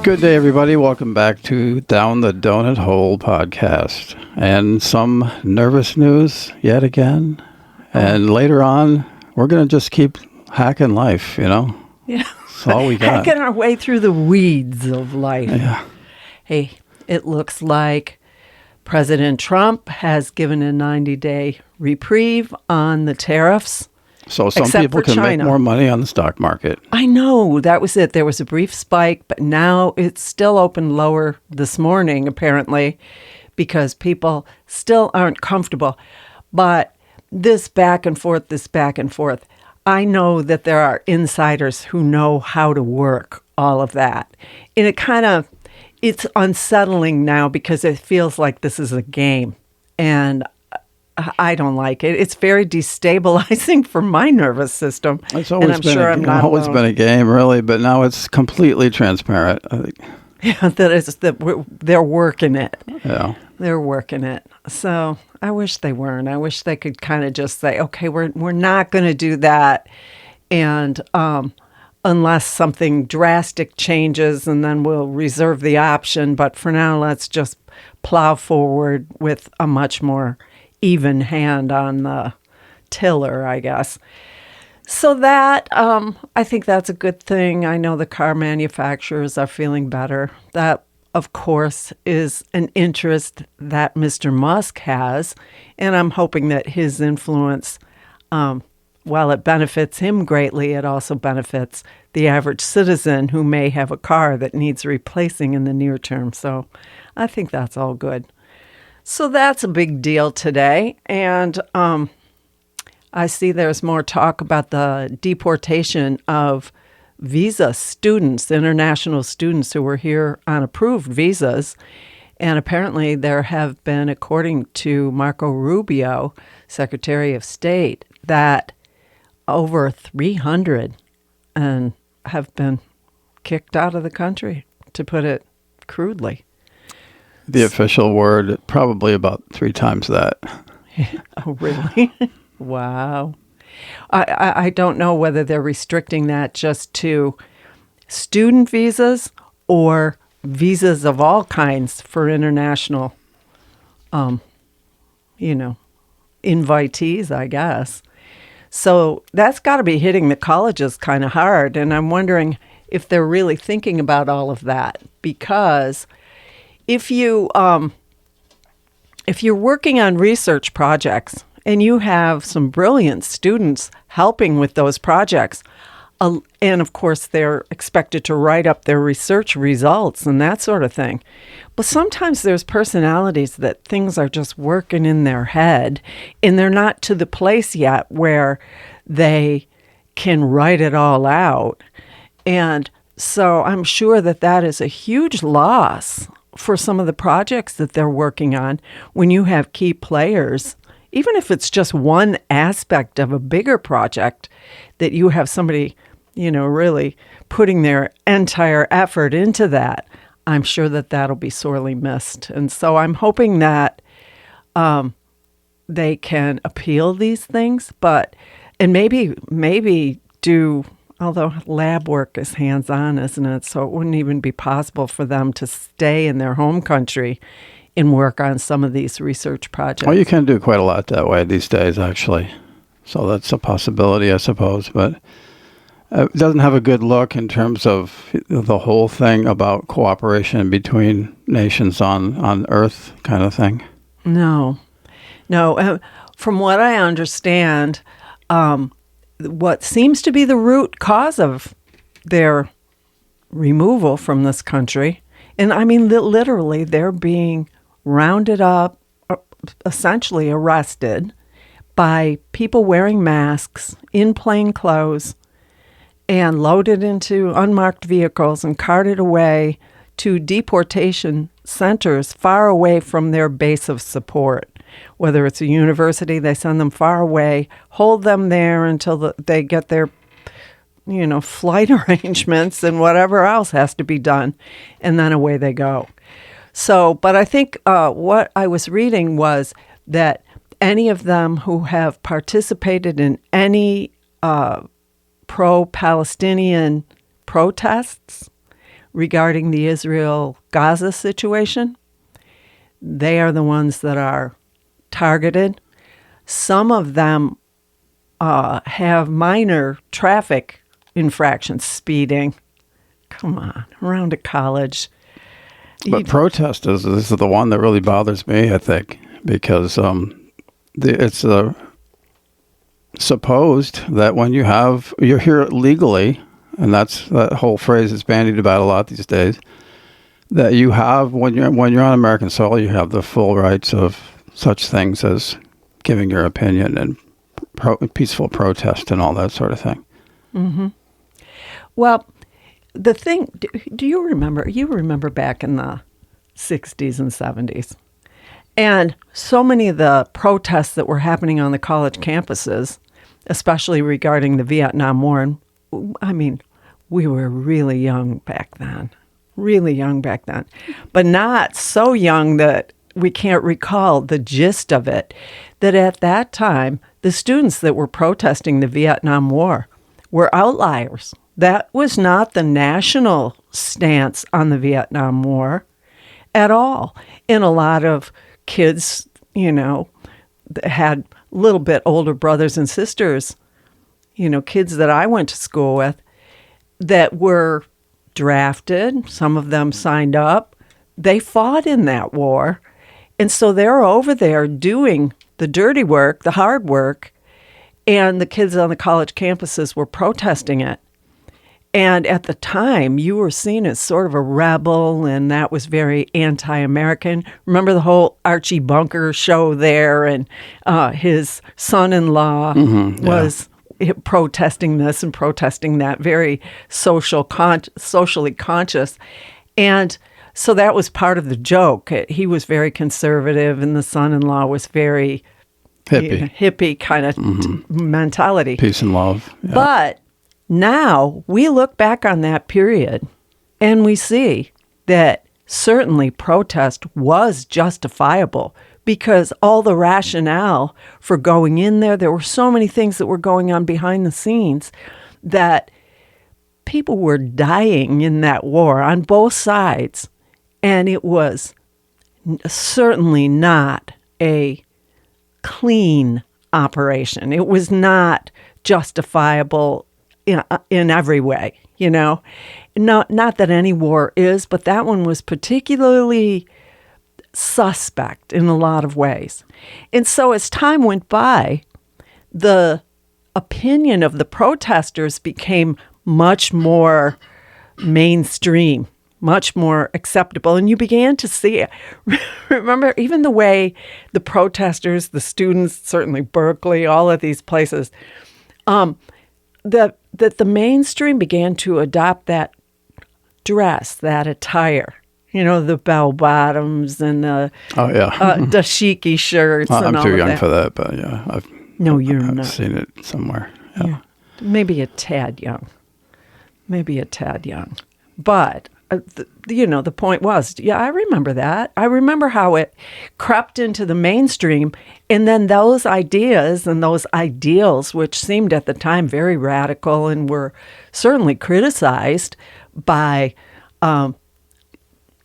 Good day, everybody. Welcome back to Down the Donut Hole podcast. And some nervous news yet again. And later on, we're going to just keep hacking life, you know? Yeah. That's all we got. Hacking our way through the weeds of life. Yeah. Hey, it looks like President Trump has given a 90-day reprieve on the tariffs. So some Except people for can China. make more money on the stock market. I know, that was it. There was a brief spike, but now it's still open lower this morning, apparently, because people still aren't comfortable. But this back and forth, I know that there are insiders who know how to work all of that. And it's unsettling now because it feels like this is a game. And I don't like it. It's very destabilizing for my nervous system. It's always been a game, really, but now it's completely transparent. I think. Yeah, they're working it. Yeah. They're working it. So I wish they weren't. I wish they could kind of just say, okay, we're not going to do that, and unless something drastic changes, and then we'll reserve the option. But for now, let's just plow forward with a much more even hand on the tiller, I guess. So that, I think that's a good thing. I know the car manufacturers are feeling better. That, of course, is an interest that Mr. Musk has, and I'm hoping that his influence, while it benefits him greatly, it also benefits the average citizen who may have a car that needs replacing in the near term. So I think that's all good. So that's a big deal today. And I see there's more talk about the deportation of visa students, international students who were here on approved visas. And apparently there have been, according to Marco Rubio, Secretary of State, that over 300 have been kicked out of the country, to put it crudely. The official word, probably about 3 times that. Oh, really? Wow. I don't know whether they're restricting that just to student visas or visas of all kinds for international, invitees, I guess. So that's got to be hitting the colleges kind of hard. And I'm wondering if they're really thinking about all of that, because if you're working on research projects and you have some brilliant students helping with those projects, and of course they're expected to write up their research results and that sort of thing, but sometimes there's personalities that things are just working in their head and they're not to the place yet where they can write it all out. And so I'm sure that is a huge loss for some of the projects that they're working on when you have key players, even if it's just one aspect of a bigger project, that you have somebody, really putting their entire effort into that. I'm sure that that'll be sorely missed. And so I'm hoping that they can appeal these things, and maybe do. Although lab work is hands-on, isn't it? So it wouldn't even be possible for them to stay in their home country and work on some of these research projects. Well, you can do quite a lot that way these days, actually. So that's a possibility, I suppose. But it doesn't have a good look in terms of the whole thing about cooperation between nations on Earth kind of thing. No. From what I understand, what seems to be the root cause of their removal from this country, and I mean literally they're being rounded up, essentially arrested by people wearing masks in plain clothes and loaded into unmarked vehicles and carted away to deportation centers far away from their base of support. Whether it's a university, they send them far away, hold them there until they get their, flight arrangements and whatever else has to be done, and then away they go. So, but I think what I was reading was that any of them who have participated in any pro-Palestinian protests regarding the Israel-Gaza situation, they are the ones that are targeted. Some of them have minor traffic infractions, speeding. Come on, around a college. But protesters, this is the one that really bothers me, I think, because it's supposed that when you're here legally, and that whole phrase is bandied about a lot these days, that you have, when you're on American soil, you have the full rights of such things as giving your opinion and peaceful protest and all that sort of thing. Mm-hmm. Well, the thing, do you remember? You remember back in the 60s and 70s, and so many of the protests that were happening on the college campuses, especially regarding the Vietnam War. And I mean, we were really young back then, but not so young that we can't recall the gist of it, that at that time, the students that were protesting the Vietnam War were outliers. That was not the national stance on the Vietnam War at all. And a lot of kids, that had a little bit older brothers and sisters, kids that I went to school with, that were drafted. Some of them signed up. They fought in that war. And so they're over there doing the dirty work, the hard work, and the kids on the college campuses were protesting it. And at the time, you were seen as sort of a rebel, and that was very anti-American. Remember the whole Archie Bunker show there, and his son-in-law was protesting this and protesting that, very socially conscious. And so that was part of the joke. He was very conservative, and the son-in-law was very hippie kind of mentality. Peace and love. Yeah. But now we look back on that period and we see that certainly protest was justifiable because all the rationale for going in there were so many things that were going on behind the scenes that people were dying in that war on both sides. And it was certainly not a clean operation. It was not justifiable in every way, Not that any war is, but that one was particularly suspect in a lot of ways. And so as time went by, the opinion of the protesters became much more mainstream, much more acceptable. And you began to see it. Remember, even the way the protesters, the students, certainly Berkeley, all of these places, that the mainstream began to adopt that dress, that attire, the bell bottoms and the dashiki shirts. I'm and all too young that. for that, but yeah, I've not. seen it somewhere. Yeah. Maybe a tad young. But, the point was, I remember that. I remember how it crept into the mainstream, and then those ideas and those ideals, which seemed at the time very radical and were certainly criticized by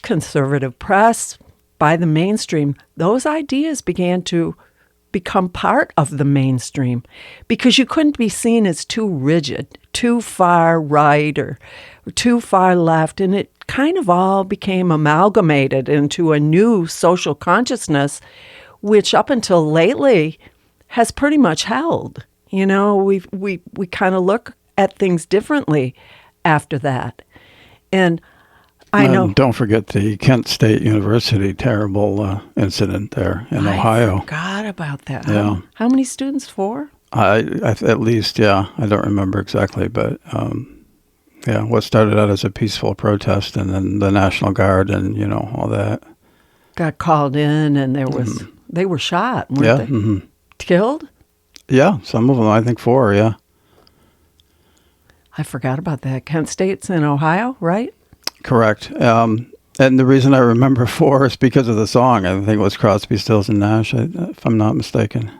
conservative press, by the mainstream, those ideas began to become part of the mainstream because you couldn't be seen as too rigid, too far right or too far left. And it kind of all became amalgamated into a new social consciousness, which up until lately has pretty much held. We kind of look at things differently after that. And I know. Don't forget the Kent State University terrible incident there in Ohio. I forgot about that. Yeah. How many students? 4? I at least, yeah. I don't remember exactly, but what started out as a peaceful protest, and then the National Guard and all that got called in, and they were shot, weren't they? Killed? Yeah, some of them. I think 4. Yeah. I forgot about that. Kent State's in Ohio, right? Correct. And the reason I remember 4 is because of the song. I think it was Crosby, Stills, and Nash, if I'm not mistaken.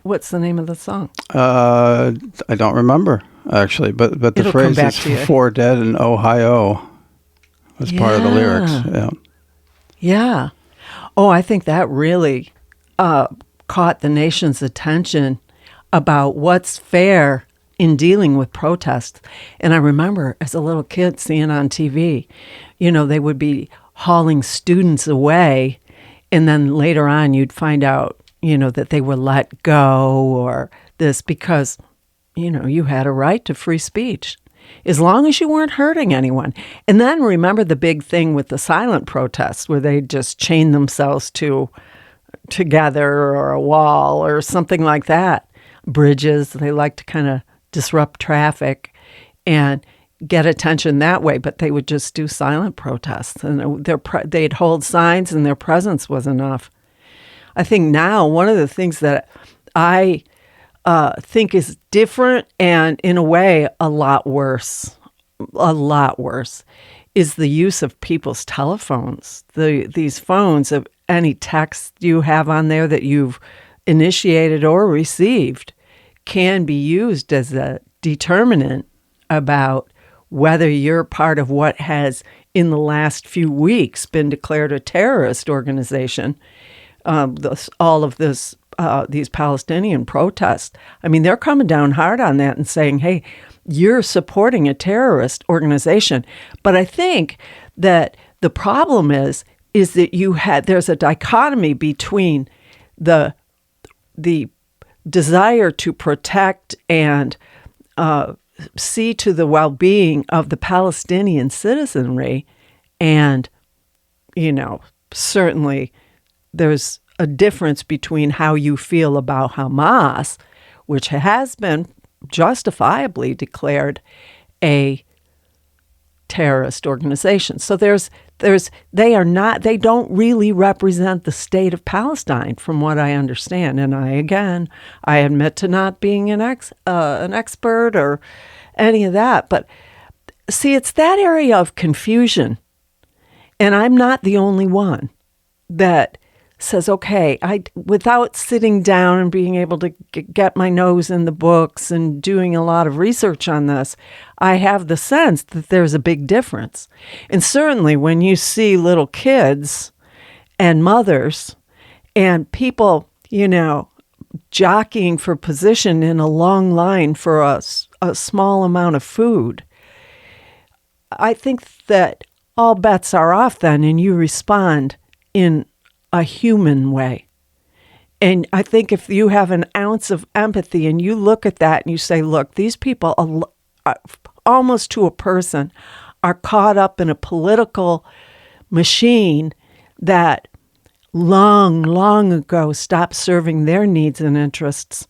What's the name of the song? I don't remember, actually. But the phrase is 4 dead in Ohio. as part of the lyrics. Yeah. Yeah. Oh, I think that really caught the nation's attention about what's fair in dealing with protests. And I remember as a little kid seeing on TV, they would be hauling students away. And then later on, you'd find out, that they were let go or this because, you had a right to free speech as long as you weren't hurting anyone. And then remember the big thing with the silent protests where they just chain themselves together or a wall or something like that. Bridges, they like to kind of disrupt traffic and get attention that way, but they would just do silent protests and they'd hold signs and their presence was enough. I think now one of the things that I think is different and in a way a lot worse, is the use of people's telephones. These phones, of any text you have on there that you've initiated or received can be used as a determinant about whether you're part of what has in the last few weeks been declared a terrorist organization. These Palestinian protests. I mean, they're coming down hard on that and saying, hey, you're supporting a terrorist organization. But I think that the problem is that there's a dichotomy between the desire to protect and see to the well-being of the Palestinian citizenry, and certainly there's a difference between how you feel about Hamas, which has been justifiably declared a terrorist organization. So they don't really represent the state of Palestine, from what I understand. And I admit to not being an expert or any of that. But see, it's that area of confusion, and I'm not the only one that says, okay, without sitting down and being able to get my nose in the books and doing a lot of research on this, I have the sense that there's a big difference. And certainly when you see little kids and mothers and people, jockeying for position in a long line for a small amount of food, I think that all bets are off then, and you respond in a human way. And I think if you have an ounce of empathy and you look at that and you say, look, these people, almost to a person, are caught up in a political machine that long, long ago stopped serving their needs and interests.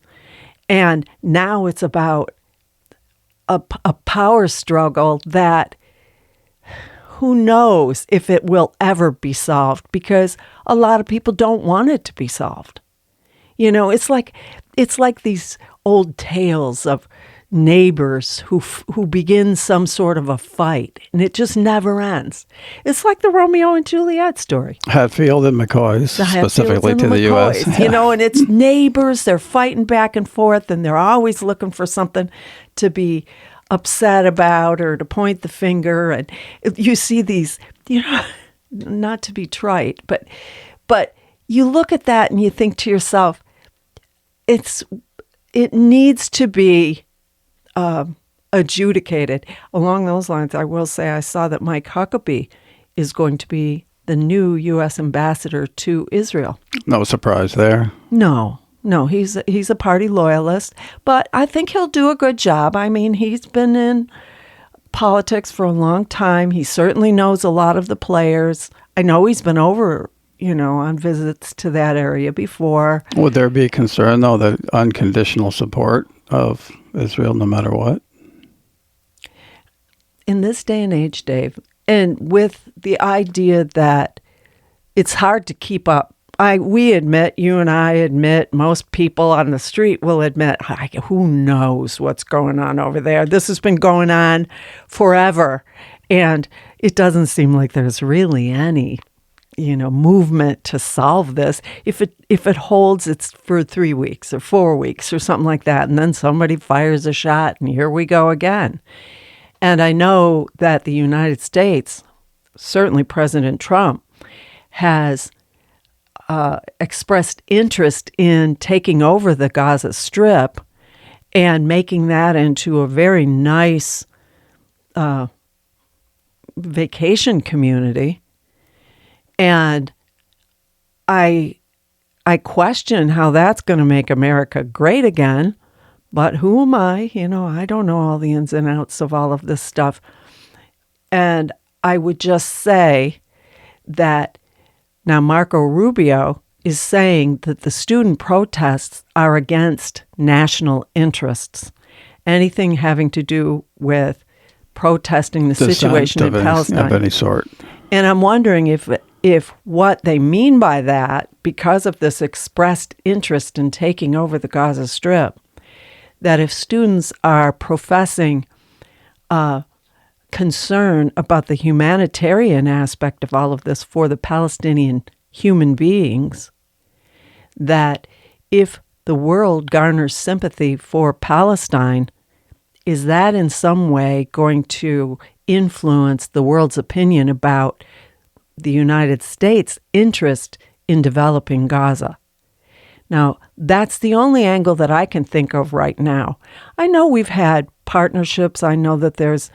And now it's about a power struggle that who knows if it will ever be solved, because a lot of people don't want it to be solved. It's like these old tales of neighbors who begin some sort of a fight, and it just never ends. It's like the Romeo and Juliet story. Hatfield and McCoys, specifically to the U.S. And it's neighbors, they're fighting back and forth, and they're always looking for something to be upset about or to point the finger. And you see these, not to be trite, but you look at that and you think to yourself, it needs to be adjudicated. Along those lines, I will say I saw that Mike Huckabee is going to be the new U.S. ambassador to Israel. No surprise there. No, he's a party loyalist, but I think he'll do a good job. I mean, he's been in politics for a long time. He certainly knows a lot of the players. I know he's been over, on visits to that area before. Would there be concern, though, that unconditional support of Israel no matter what? In this day and age, Dave, and with the idea that it's hard to keep up. You and I admit, most people on the street will admit, who knows what's going on over there? This has been going on forever. And it doesn't seem like there's really any, movement to solve this. If it holds, it's for 3 weeks or 4 weeks or something like that. And then somebody fires a shot and here we go again. And I know that the United States certainly President Trump, has expressed interest in taking over the Gaza Strip and making that into a very nice vacation community. And I question how that's going to make America great again. But who am I? I don't know all the ins and outs of all of this stuff. And I would just say that now Marco Rubio is saying that the student protests are against national interests. Anything having to do with protesting the situation in Palestine. Of any sort. And I'm wondering if what they mean by that, because of this expressed interest in taking over the Gaza Strip, that if students are professing concern about the humanitarian aspect of all of this for the Palestinian human beings, that if the world garners sympathy for Palestine, is that in some way going to influence the world's opinion about the United States' interest in developing Gaza? Now, that's the only angle that I can think of right now. I know we've had partnerships. I know that there's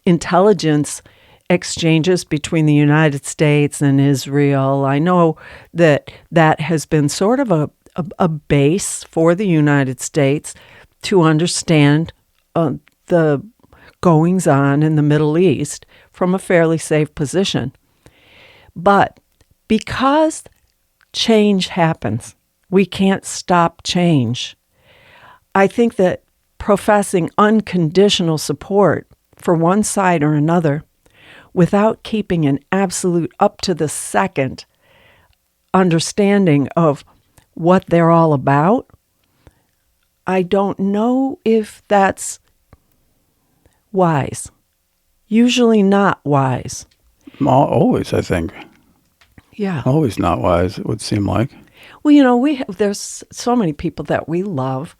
intelligence exchanges between the United States and Israel. I know that that has been sort of a base for the United States to understand the goings-on in the Middle East from a fairly safe position. But because change happens, we can't stop change. I think that professing unconditional support for one side or another without keeping an absolute up-to-the-second understanding of what they're all about, I don't know if that's wise. Usually not wise. Always, I think. Yeah. Always not wise, it would seem like. Well, there's so many people that we love,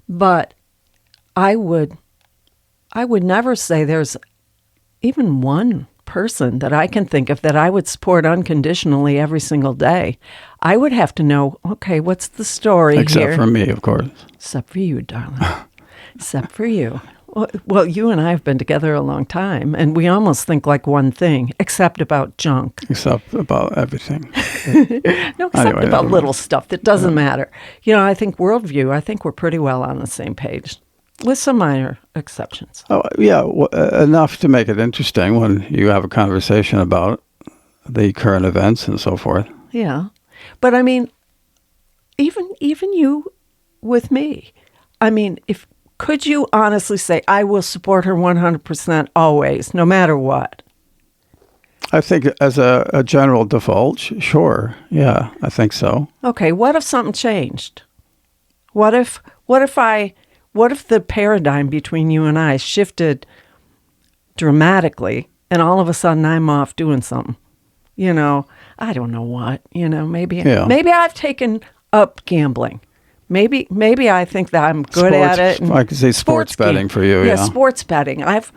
but I would never say there's even one person that I can think of that I would support unconditionally every single day. I would have to know, okay, what's the story here? Except for me, of course. Except for you, darling. Except for you. Well, you and I have been together a long time, and we almost think like one thing, except about junk. Except about everything. No, except about little stuff that doesn't matter. I think worldview, I think we're pretty well on the same page, with some minor exceptions. Oh, yeah, enough to make it interesting when you have a conversation about the current events and so forth. Yeah. But I mean, even you with me, I mean, could you honestly say, I will support her 100% always, no matter what? I think as a general default, sure. Yeah, I think so. Okay, what if something changed? What if the paradigm between you and I shifted dramatically and all of a sudden I'm off doing something? I don't know what, maybe I've taken up gambling. Maybe I think that I'm good at it. I could say sports betting for you. Yeah, sports betting. I've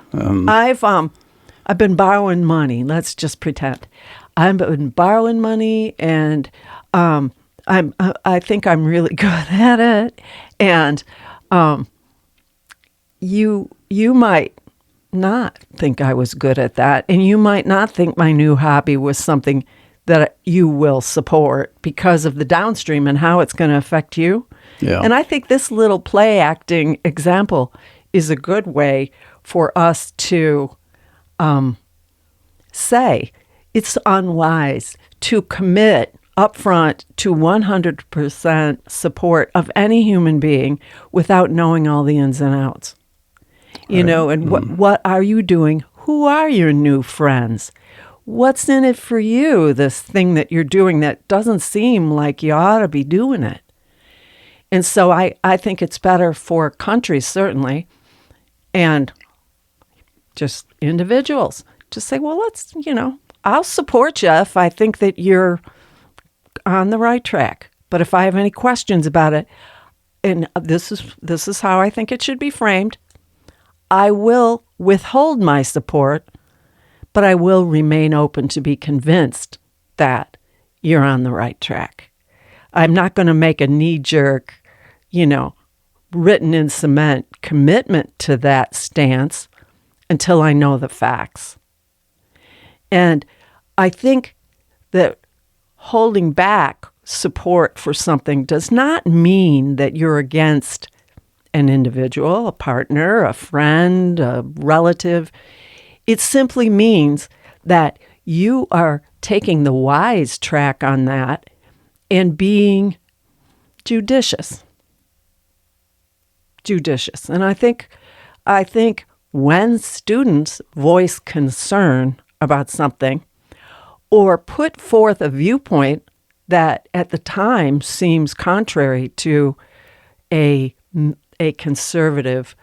been borrowing money. Let's just pretend I've been borrowing money, and I think I'm really good at it. And you might not think I was good at that, and you might not think my new hobby was something that you will support because of the downstream and how it's going to affect you. Yeah. And I think this little play acting example is a good way for us to say it's unwise to commit upfront to 100% support of any human being without knowing all the ins and outs. And what are you doing? Who are your new friends? What's in it for you, this thing that you're doing that doesn't seem like you ought to be doing it? And so I think it's better for countries, certainly, and just individuals to say, well, I'll support you if I think that you're on the right track. But if I have any questions about it, and this is how I think it should be framed, I will withhold my support, but I will remain open to be convinced that you're on the right track. I'm not going to make a knee-jerk, written in cement commitment to that stance until I know the facts. And I think that holding back support for something does not mean that you're against an individual, a partner, a friend, a relative. It simply means that you are taking the wise track on that and being judicious. And I think when students voice concern about something or put forth a viewpoint that at the time seems contrary to a conservative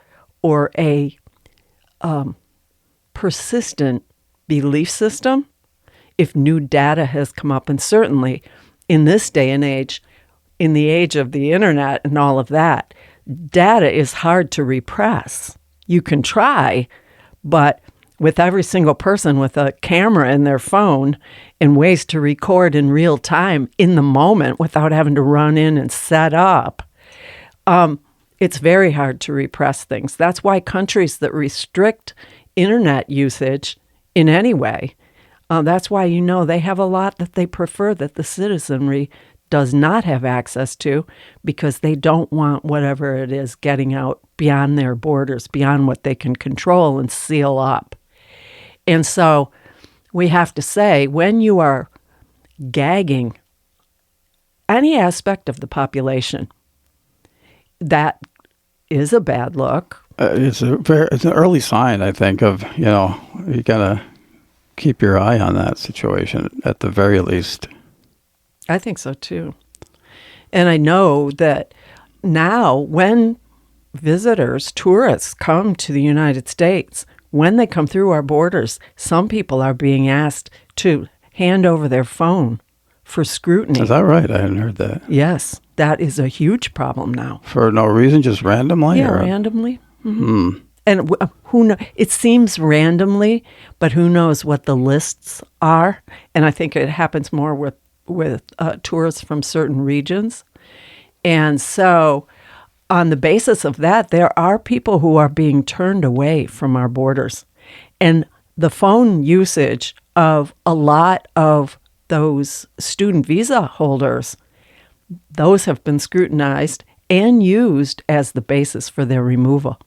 or a persistent belief system, if new data has come up, and certainly in this day and age, in the age of the internet and all of that, data is hard to repress. You can try, but with every single person with a camera in their phone and ways to record in real time in the moment without having to run in and set up, it's very hard to repress things. That's why countries that restrict internet usage in any way, that's why they have a lot that they prefer that the citizenry does not have access to, because they don't want whatever it is getting out beyond their borders, beyond what they can control and seal up. And so we have to say, when you are gagging any aspect of the population, that is a bad look. It's an early sign, I think, of, you got to keep your eye on that situation at the very least. I think so too. And I know that now when visitors, tourists come to the United States, when they come through our borders, some people are being asked to hand over their phone for scrutiny. Is that right? I hadn't heard that. Yes, that is a huge problem now. For no reason, just randomly? Yeah, randomly. Mm-hmm. And who knows? It seems randomly, but who knows what the lists are? And I think it happens more with tourists from certain regions. And so on the basis of that, there are people who are being turned away from our borders. And the phone usage of a lot of those student visa holders, those have been scrutinized and used as the basis for their removal.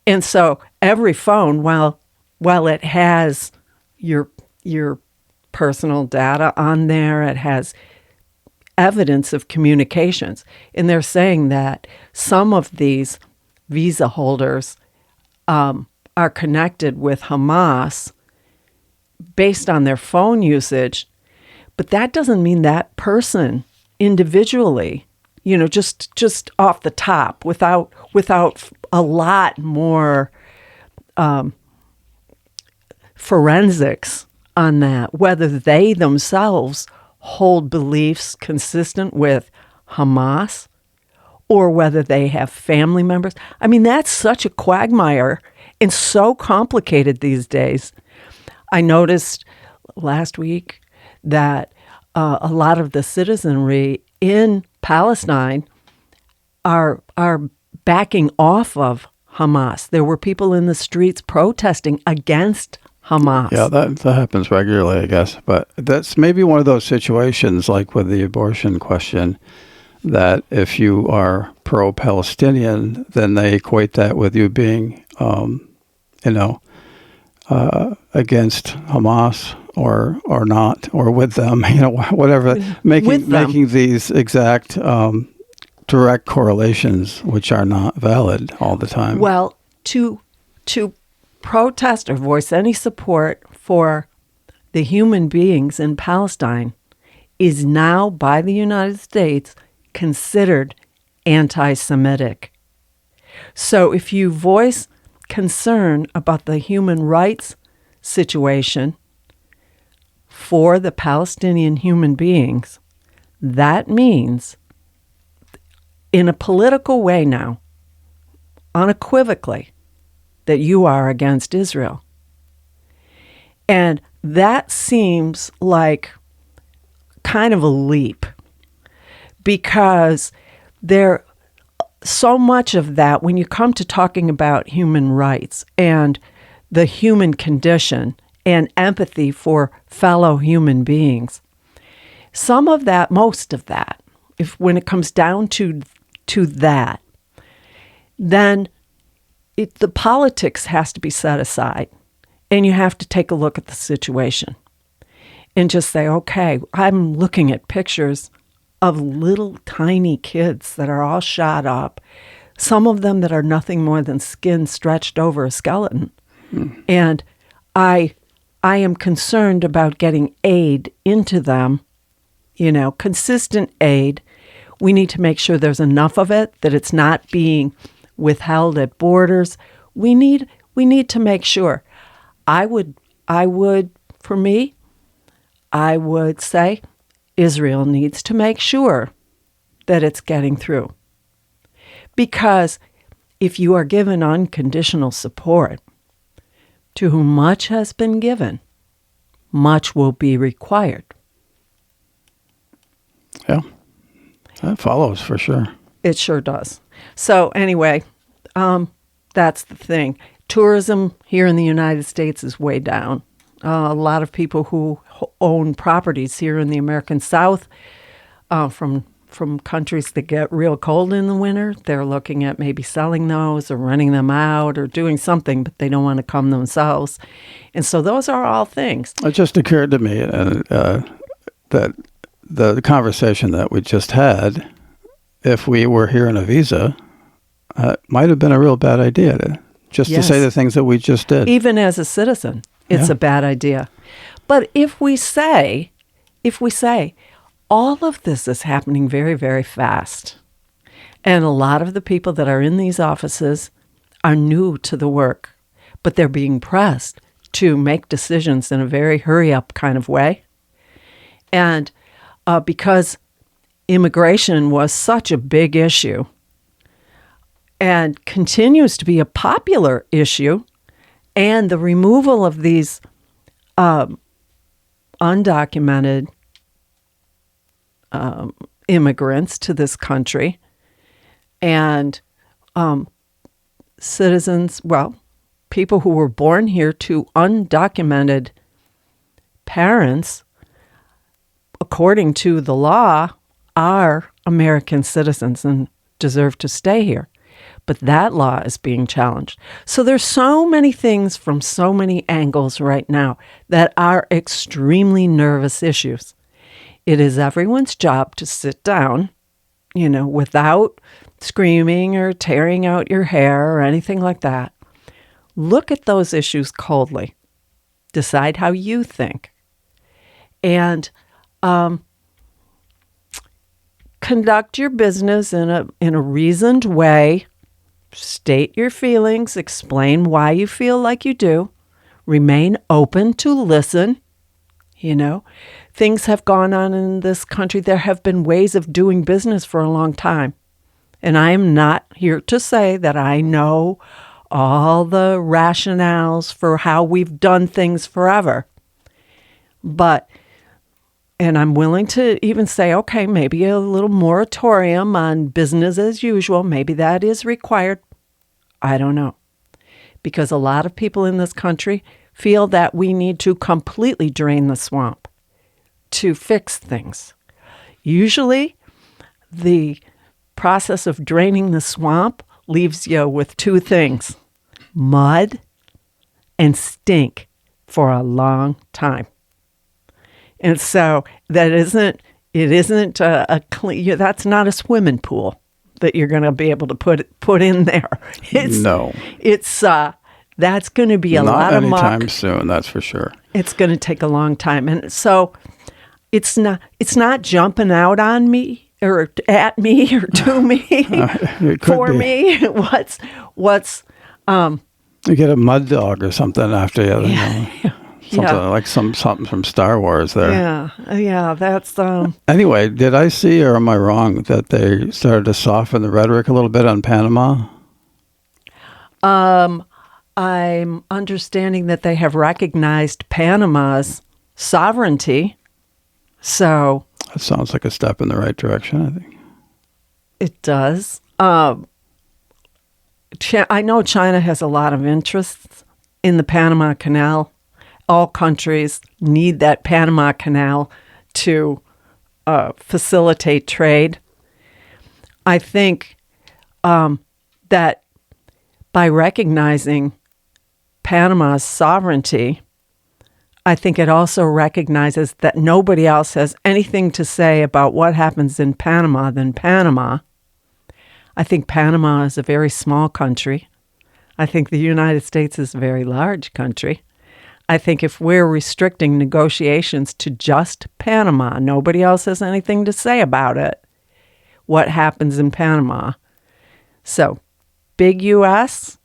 And so every phone, while it has your personal data on there, it has evidence of communications. And they're saying that some of these visa holders are connected with Hamas based on their phone usage. But that doesn't mean that person individually, just off the top, without a lot more forensics on that, whether they themselves hold beliefs consistent with Hamas or whether they have family members. I mean, that's such a quagmire and so complicated these days. I noticed last week that a lot of the citizenry in Palestine are backing off of Hamas. There were people in the streets protesting against Hamas. Yeah, that happens regularly, I guess. But that's maybe one of those situations, like with the abortion question, that if you are pro-Palestinian, then they equate that with you being, against Hamas or not, or with them, whatever. Making these exact direct correlations, which are not valid all the time. Well, to protest or voice any support for the human beings in Palestine is now, by the United States, considered anti-Semitic. So if you voice concern about the human rights situation for the Palestinian human beings, that means, in a political way now, unequivocally, that you are against Israel. And that seems like kind of a leap because there so much of that when you come to talking about human rights and the human condition and empathy for fellow human beings, some of that, most of that, if when it comes down to that, then the politics has to be set aside, and you have to take a look at the situation and just say, okay, I'm looking at pictures of little tiny kids that are all shot up, some of them that are nothing more than skin stretched over a skeleton. And I am concerned about getting aid into them, consistent aid. We need to make sure there's enough of it, that it's not being withheld at borders. We need to make sure. I would say Israel needs to make sure that it's getting through. Because if you are given unconditional support, to whom much has been given, much will be required. Yeah, that follows for sure. It sure does. So anyway, that's the thing. Tourism here in the United States is way down. A lot of people who own properties here in the American South, from countries that get real cold in the winter, they're looking at maybe selling those or renting them out or doing something, but they don't want to come themselves. And so those are all things. It just occurred to me that the conversation that we just had, if we were here on a visa, might have been a real bad idea to say the things that we just did. Even as a citizen, it's a bad idea. But if we say, all of this is happening very, very fast, and a lot of the people that are in these offices are new to the work, but they're being pressed to make decisions in a very hurry-up kind of way. And because immigration was such a big issue and continues to be a popular issue, and the removal of these undocumented immigrants to this country and citizens, people who were born here to undocumented parents, according to the law, are American citizens and deserve to stay here. But that law is being challenged. So there's so many things from so many angles right now that are extremely nervous issues. It is everyone's job to sit down, without screaming or tearing out your hair or anything like that. Look at those issues coldly. Decide how you think. And conduct your business in a reasoned way. State your feelings. Explain why you feel like you do. Remain open to listen. Things have gone on in this country. There have been ways of doing business for a long time. And I am not here to say that I know all the rationales for how we've done things forever. And I'm willing to even say, okay, maybe a little moratorium on business as usual. Maybe that is required. I don't know. Because a lot of people in this country feel that we need to completely drain the swamp to fix things. Usually, the process of draining the swamp leaves you with two things: mud and stink for a long time. And so it isn't a clean, that's not a swimming pool that you're going to be able to put in there. That's going to be a lot of muck. Not anytime soon, that's for sure. It's going to take a long time. And so it's not jumping out on me or at me or to me for me. What's you get a mud dog or something after you. Something like something from Star Wars there. Yeah, that's... Anyway, did I see, or am I wrong, that they started to soften the rhetoric a little bit on Panama? I'm understanding that they have recognized Panama's sovereignty. So That sounds like a step in the right direction, I think. it does. I know China has a lot of interests in the Panama Canal. All countries need that Panama Canal to facilitate trade. I think that by recognizing Panama's sovereignty, I think it also recognizes that nobody else has anything to say about what happens in Panama than Panama. I think Panama is a very small country. I think the United States is a very large country. I think if we're restricting negotiations to just Panama, nobody else has anything to say about it, what happens in Panama. So, big U.S.,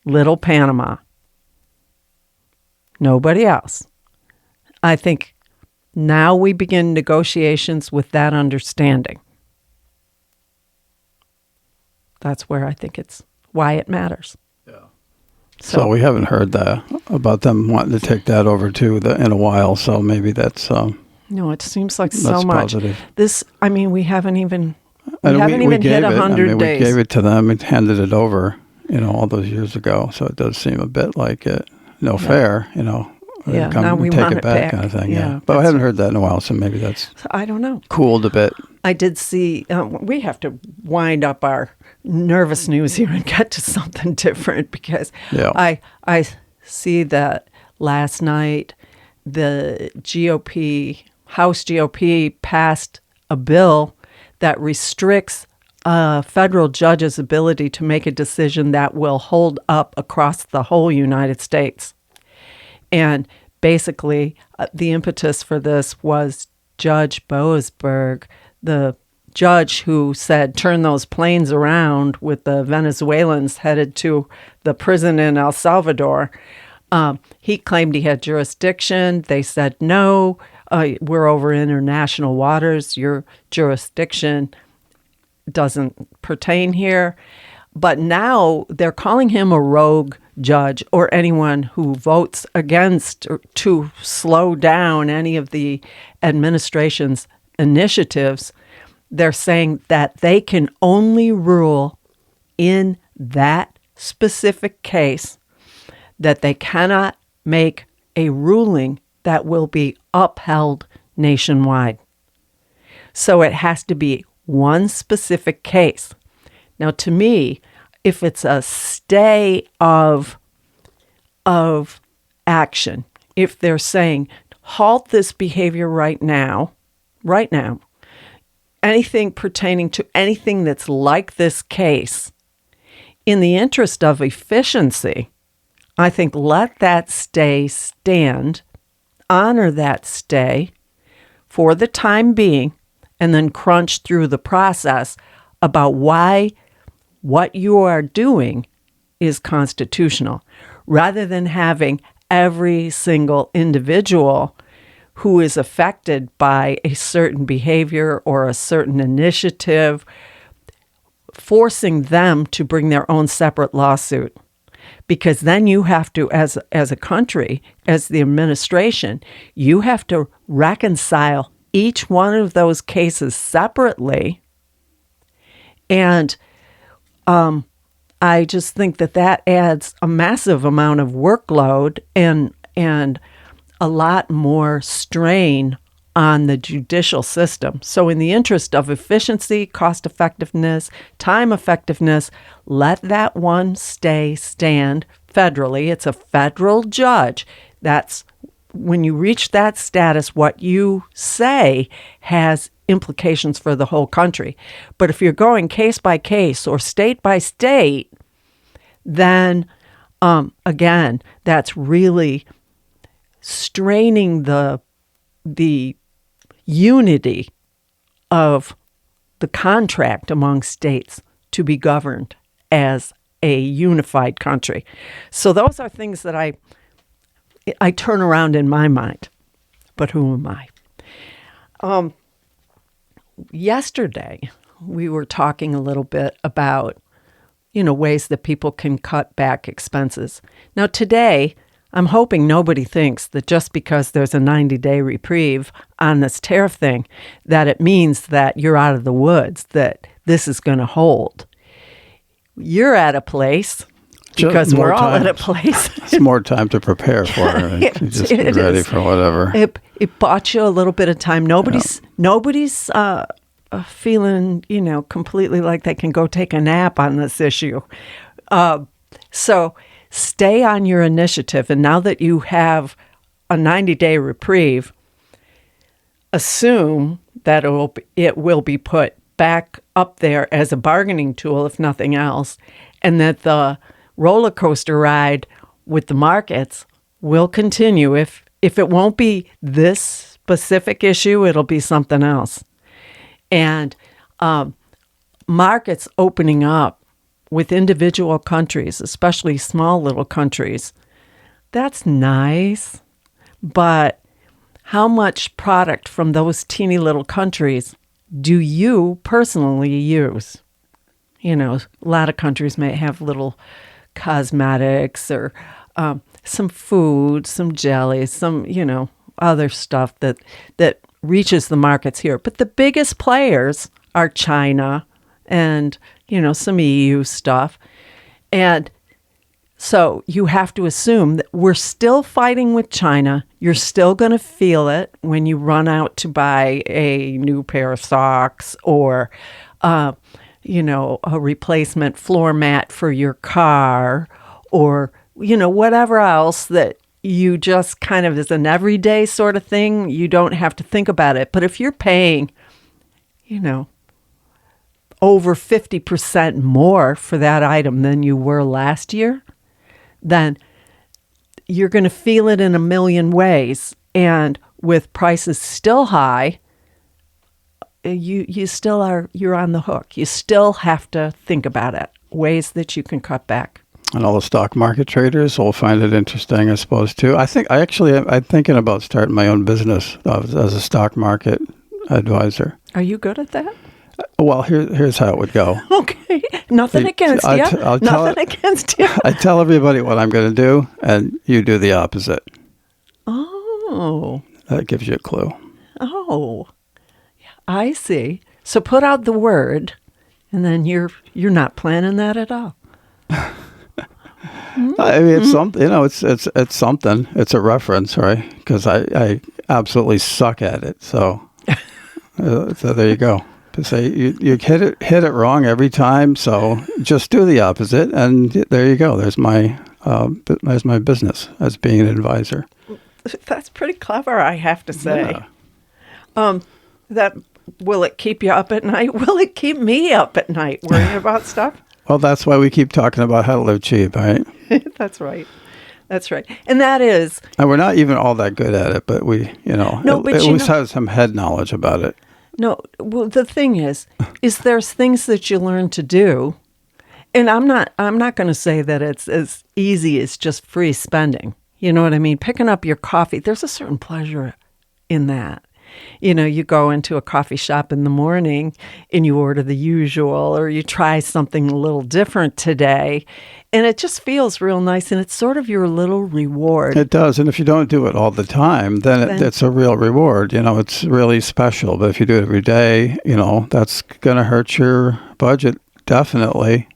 little Panama. Nobody else. I think now we begin negotiations with that understanding. That's where I think it's why it matters. Yeah. So we haven't heard about them wanting to take that over too in a while. So maybe that's no. It seems like so much. Positive. We haven't even we hit 100 days. We gave it to them and handed it over, all those years ago. So it does seem a bit like fair, Yeah, come now we take want it it back back. kind of thing. Yeah, but I haven't heard that in a while, so maybe that's I don't know. Cooled a bit. I did see. We have to wind up our nervous news here and get to something different because I see that last night the House GOP passed a bill that restricts a federal judge's ability to make a decision that will hold up across the whole United States. And basically, the impetus for this was Judge Boasberg, the judge who said, turn those planes around with the Venezuelans headed to the prison in El Salvador. He claimed he had jurisdiction. They said, no, we're over international waters. Your jurisdiction doesn't pertain here. But now they're calling him a rogue judge or anyone who votes against or to slow down any of the administration's initiatives. They're saying that they can only rule in that specific case, that they cannot make a ruling that will be upheld nationwide. So it has to be one specific case. Now, to me, if it's a stay of action, if they're saying, halt this behavior right now, anything pertaining to anything that's like this case, in the interest of efficiency, I think let that stay stand, honor that stay for the time being, and then crunch through the process about why what you are doing is constitutional, rather than having every single individual who is affected by a certain behavior or a certain initiative, forcing them to bring their own separate lawsuit. Because then you have to, as a country, as the administration, you have to reconcile each one of those cases separately. And I just think that adds a massive amount of workload and a lot more strain on the judicial system. So in the interest of efficiency, cost effectiveness, time effectiveness, let that one stand federally. It's a federal judge. That's when you reach that status, what you say has implications for the whole country. But if you're going case by case or state by state, then again, that's really straining the unity of the contract among states to be governed as a unified country. So those are things that I turn around in my mind. But who am I? Yesterday, we were talking a little bit about ways that people can cut back expenses. Now, today, I'm hoping nobody thinks that just because there's a 90-day reprieve on this tariff thing, that it means that you're out of the woods, that this is going to hold. You're at a place, because we're all at a place. It's more time to prepare for it. You just be ready for whatever. It bought you a little bit of time. Nobody's feeling, completely like they can go take a nap on this issue. So stay on your initiative. And now that you have a 90-day reprieve, assume that it will be put back up there as a bargaining tool, if nothing else, and that the roller coaster ride with the markets will continue. If it won't be this specific issue, it'll be something else. And markets opening up with individual countries, especially small little countries, that's nice. But how much product from those teeny little countries do you personally use? A lot of countries may have little cosmetics or some food, some jellies, some, other stuff that reaches the markets here. But the biggest players are China and, some EU stuff. And so you have to assume that we're still fighting with China. You're still going to feel it when you run out to buy a new pair of socks or, a replacement floor mat for your car or, whatever else that you just kind of is an everyday sort of thing. You don't have to think about it. But if you're paying, over 50% more for that item than you were last year, then you're going to feel it in a million ways. And with prices still high, you're on the hook. You still have to think about it, ways that you can cut back. And all the stock market traders will find it interesting, I suppose, too. I'm thinking about starting my own business as a stock market advisor. Are you good at that? Well, here's how it would go. Okay. Nothing against you. Nothing against you. I tell everybody what I'm going to do, and you do the opposite. Oh. That gives you a clue. Oh. I see. So put out the word, and then you're not planning that at all. I mean, it's something. It's something. It's a reference, right? Because I absolutely suck at it. So there you go. To say you hit it wrong every time. So just do the opposite, and there you go. There's my business as being an advisor. That's pretty clever, I have to say. Yeah. Will it keep you up at night? Will it keep me up at night worrying about stuff? Well, that's why we keep talking about how to live cheap, right? That's right. That's right. And that is... And we're not even all that good at it, but we, at least have some head knowledge about it. No, well, the thing is there's things that you learn to do. And I'm not going to say that it's as easy as just free spending. You know what I mean? Picking up your coffee, there's a certain pleasure in that. You go into a coffee shop in the morning and you order the usual, or you try something a little different today, and it just feels real nice, and it's sort of your little reward. It does, and if you don't do it all the time, then it's a real reward. It's really special. But if you do it every day, that's going to hurt your budget, definitely.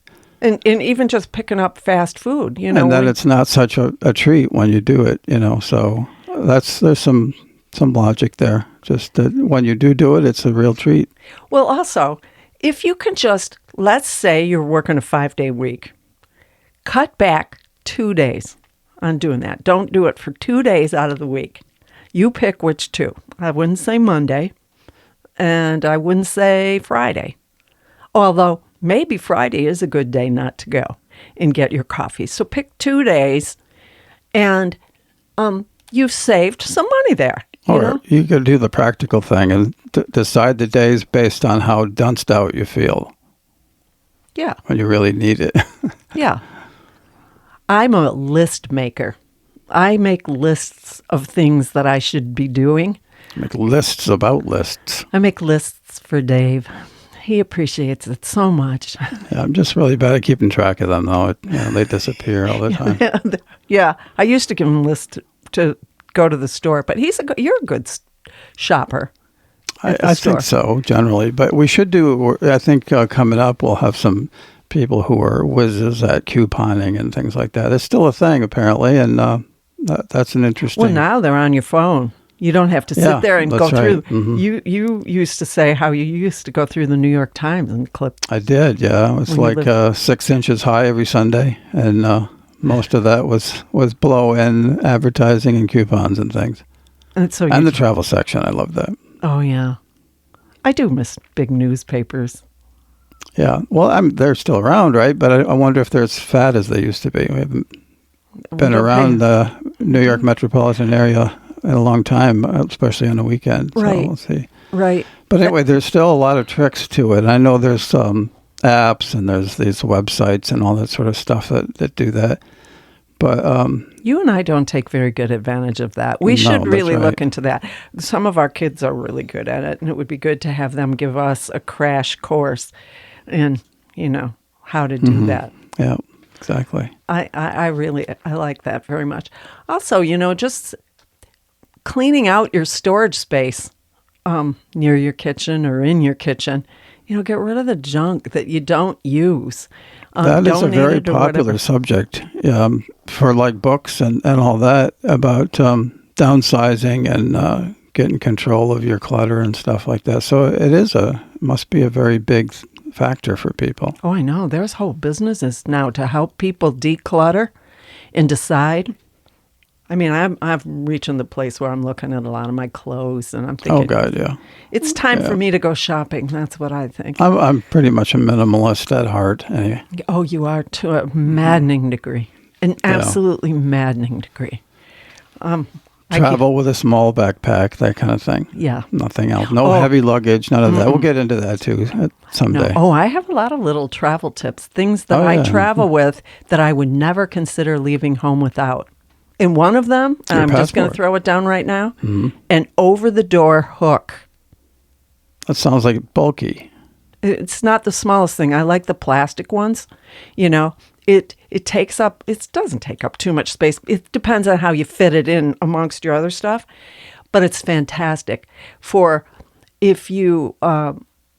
And even just picking up fast food, And then it's not such a treat when you do it, So there's some logic there. Just that when you do it, it's a real treat. Well, also, if you can just, let's say you're working a 5-day week, cut back 2 days on doing that. Don't do it for 2 days out of the week. You pick which two. I wouldn't say Monday, and I wouldn't say Friday. Although maybe Friday is a good day not to go and get your coffee. So pick 2 days, and you've saved some money there. You could do the practical thing and decide the days based on how dunced out you feel. Yeah. When you really need it. Yeah. I'm a list maker. I make lists of things that I should be doing. Make lists about lists. I make lists for Dave. he appreciates it so much. Yeah, I'm just really bad at keeping track of them, though. They disappear all the time. Yeah, I used to give him a list to go to the store, but you're a good shopper. I think so, generally. But we should do, I think coming up, we'll have some people who are whizzes at couponing and things like that. It's still a thing, apparently, and that's an interesting... Well, now they're on your phone. You don't have to sit there and go through. Mm-hmm. You used to say how you used to go through the New York Times and clip. I did, yeah. It was like 6 inches high every Sunday, and most of that was blow-in advertising and coupons and things. And the travel section, I love that. Oh, yeah. I do miss big newspapers. Yeah. Well, they're still around, right? But I wonder if they're as fat as they used to be. We haven't been around the New York metropolitan area in a long time, especially on the weekend. So right. We'll see. Right. But anyway, there's still a lot of tricks to it. I know there's apps and there's these websites and all that sort of stuff that do that. But you and I don't take very good advantage of that. We should really look into that. Some of our kids are really good at it, and it would be good to have them give us a crash course in, how to do that. Yeah, exactly. I really like that very much. Also, just cleaning out your storage space near your kitchen or in your kitchen. Get rid of the junk that you don't use. That is a very popular subject for like books and all that about downsizing and getting control of your clutter and stuff like that. So it must be a very big factor for people. Oh, I know. There's whole businesses now to help people declutter and decide. I mean, I'm reaching the place where I'm looking at a lot of my clothes and I'm thinking, oh God, yeah, it's time for me to go shopping. That's what I think. I'm pretty much a minimalist at heart. Anyway. Oh, you are to a maddening degree, an absolutely maddening degree. Travel with a small backpack, that kind of thing. Yeah. Nothing else. No heavy luggage, none of that. We'll get into that too someday. No. Oh, I have a lot of little travel tips, things that I travel with that I would never consider leaving home without. And one of them, and I'm just going to throw it down right now, an over-the-door hook. That sounds like bulky. It's not the smallest thing. I like the plastic ones. It doesn't take up too much space. It depends on how you fit it in amongst your other stuff, but it's fantastic for if you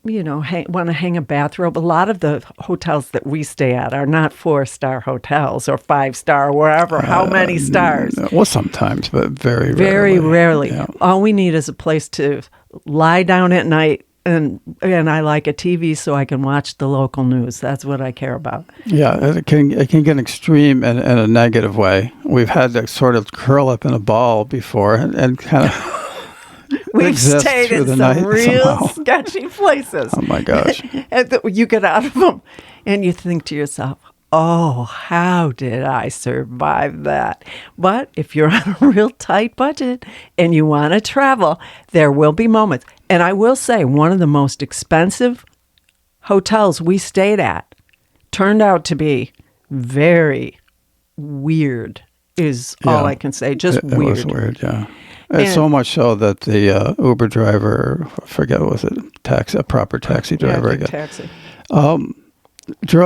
want to hang a bathrobe. A lot of the hotels that we stay at are not 4-star hotels or 5-star, wherever. How many stars? Well, sometimes, but very rarely. Very rarely. Yeah. All we need is a place to lie down at night, and I like a TV so I can watch the local news. That's what I care about. Yeah, it can get extreme in a negative way. We've had to sort of curl up in a ball before and kind of... We've stayed in some real sketchy places. Oh, my gosh. And you get out of them and you think to yourself, oh, how did I survive that? But if you're on a real tight budget and you want to travel, there will be moments. And I will say, one of the most expensive hotels we stayed at turned out to be very weird, is all I can say. Just weird. It was weird, yeah. It's so much so that the Uber driver, I forget, was it a proper taxi driver? Yeah, taxi.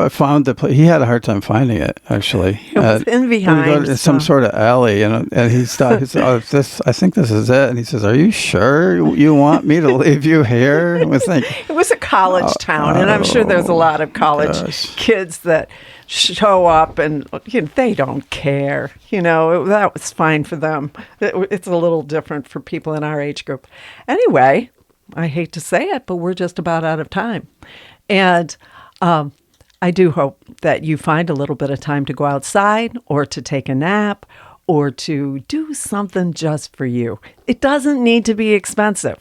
Found the place. He had a hard time finding it, actually. It was in behind some sort of alley, and he stopped. He said, I think this is it. And he says, are you sure you want me to leave you here? And we think, it was a college town, and I'm sure there's a lot of college kids that show up, and they don't care. That was fine for them. It's a little different for people in our age group. Anyway, I hate to say it, but we're just about out of time. And I do hope that you find a little bit of time to go outside or to take a nap or to do something just for you. It doesn't need to be expensive.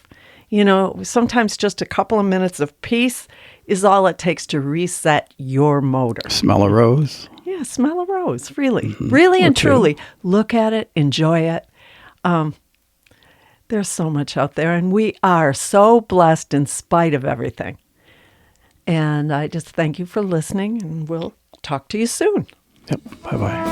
Sometimes just a couple of minutes of peace is all it takes to reset your motor. Smell a rose. Yeah, smell a rose, really. Mm-hmm. Really and truly. Look at it, enjoy it. There's so much out there, and we are so blessed in spite of everything. And I just thank you for listening, and we'll talk to you soon. Yep. Bye-bye.